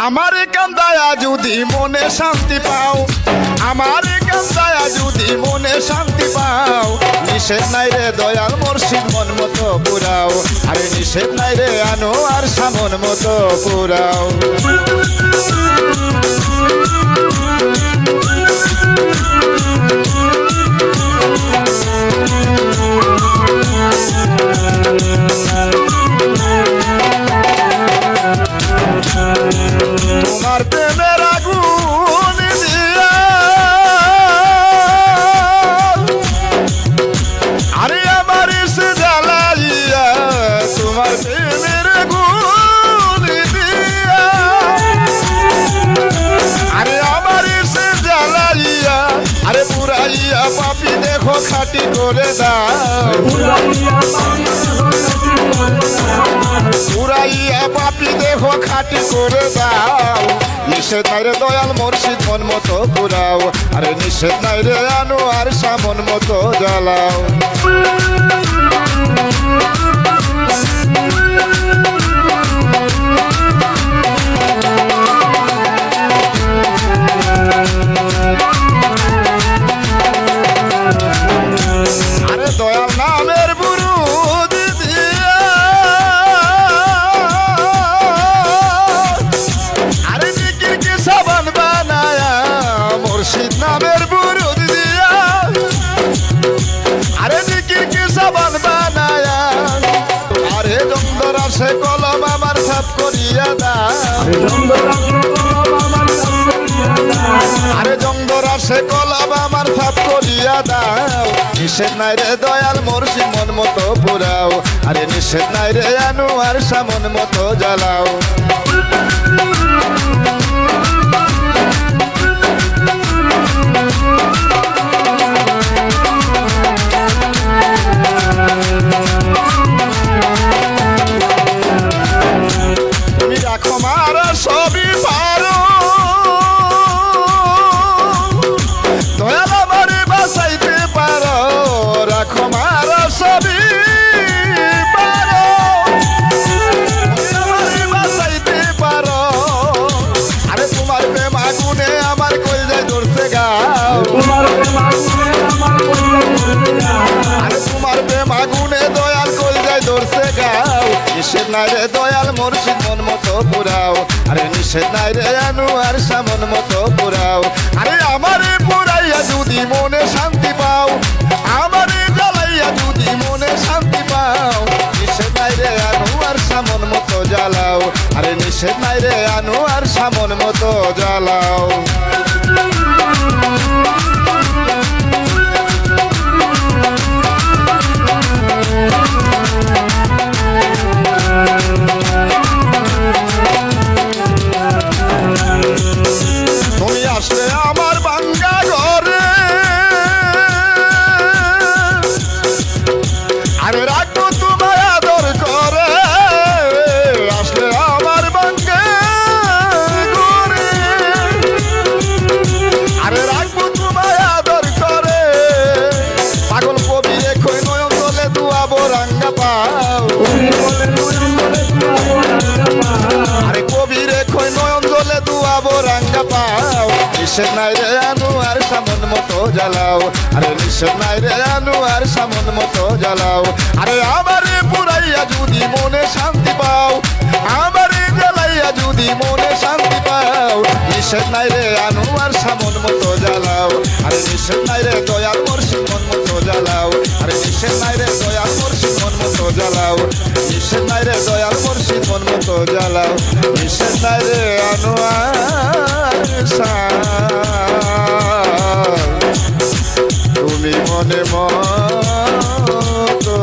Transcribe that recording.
আমার কান্দায়া যদি মনে শান্তি পাও, আমার কান্দায়া যদি মনে শান্তি পাও, নিষেধ নাই রে দয়াল মুর্শিদ মন মতো পুরাও, আরে নিষেধ নাই রে আনোয়ার শাহ মন মতো পুরাও। তোমার প্রেমের আগুন দিয়া আরে আমার সে জ্বালাইয়া, তোমার প্রেমের আগুন দিয়া আরে আমার সে জ্বালাইয়া, আরে পুরাইয়া পাপি দেখো খাটি করে দাও, পুরাইয়া পাপি দেখো খাটি করে দাও। নিষেধ নাই রে দয়াল মুর্শিদ মন মতো পুরাও, আরে নিষেধ নাই রে আনোয়ার শাহ মন মতো জ্বালাও। আরে দয়াল নামের বুরু মুর্শিদ নামের বুরুদ দিয়া, আরে জিকির কি সাবান বানায়া, আরে জঙ্গর আসে কলম আমার সাফ করিয়া দাও, আরে জঙ্গর আসে কলম আমার সাফ করিয়া দাও। নিষেধ নাই রে দয়াল মুর্শিদ মন মতো পুরাও, আরে নিষেধ নাই রে আনোয়ার শাহ মন মতো জ্বালাও। তুমি রাখো মারা সবই পারো, দয়াল আমারে বাঁচাইতে পারো, রাখো মারা সবই পারো, আমারে বাঁচাইতে পারো, আরে তোমার প্রেম আগুনে আমার কইলে ধরছে গাও, আরে তোমার প্রেম আগুনে দয়াল কইলে ধরছে গাও। নিষেধ নাই রে দয়াল মুর্শিদ মন মতো পুরাও, আরে নিষেধ নাই রে আনোয়ার শাহ মন মতো পুরাও, আরে আমারে পুরাইয়া যদি মনে শান্তি পাও, আমারে জ্বালাইয়া যদি মনে শান্তি পাও, নিষেধ নাই রে আনোয়ার শাহ মন মতো জ্বালাও, আরে নিষেধ নাই রে আনোয়ার শাহ মন মতো জ্বালাও। তুমি আসলে আমার বাঙ্গা ঘরে, আরে রাখবো তোমায় আদর করে, আসলে আমার বাঙ্গা ঘরে, আরে রাখবো তোমায় আদর করে, পাগল কবি রেখো নয়ন তলে দুয়াবো রাঙ্গা পাও, আরে কবি রেখো নয়ন জলে দুয়াবো রাঙ্গা পাও। নিষেধ নাই রে আনোয়ার শাহ মন মতো জ্বালাও, আরে নিষেধ নাই রে আনোয়ার শাহ মন মতো জ্বালাও, আরে আমারে পুরাইয়া যদি মনে শান্তি পাও, আমারে জ্বালাইয়া যদি মনে শান্তি পাও, নিষেধ নাই রে আনোয়ার শাহ মন মতো জ্বালাও, আরে নিষেধ নাই রে দয়াল মুর্শিদ মন মতো জ্বালাও, আরে নিষেধ নাই রে দয়াল মুর্শিদ মন মতো জ্বালাও, নিষেধ নাই রে দয়াল মুর্শিদ মন মতো জ্বালাও, নিষেধ নাই রে আনোয়ার শাহ তুমি মনে মতো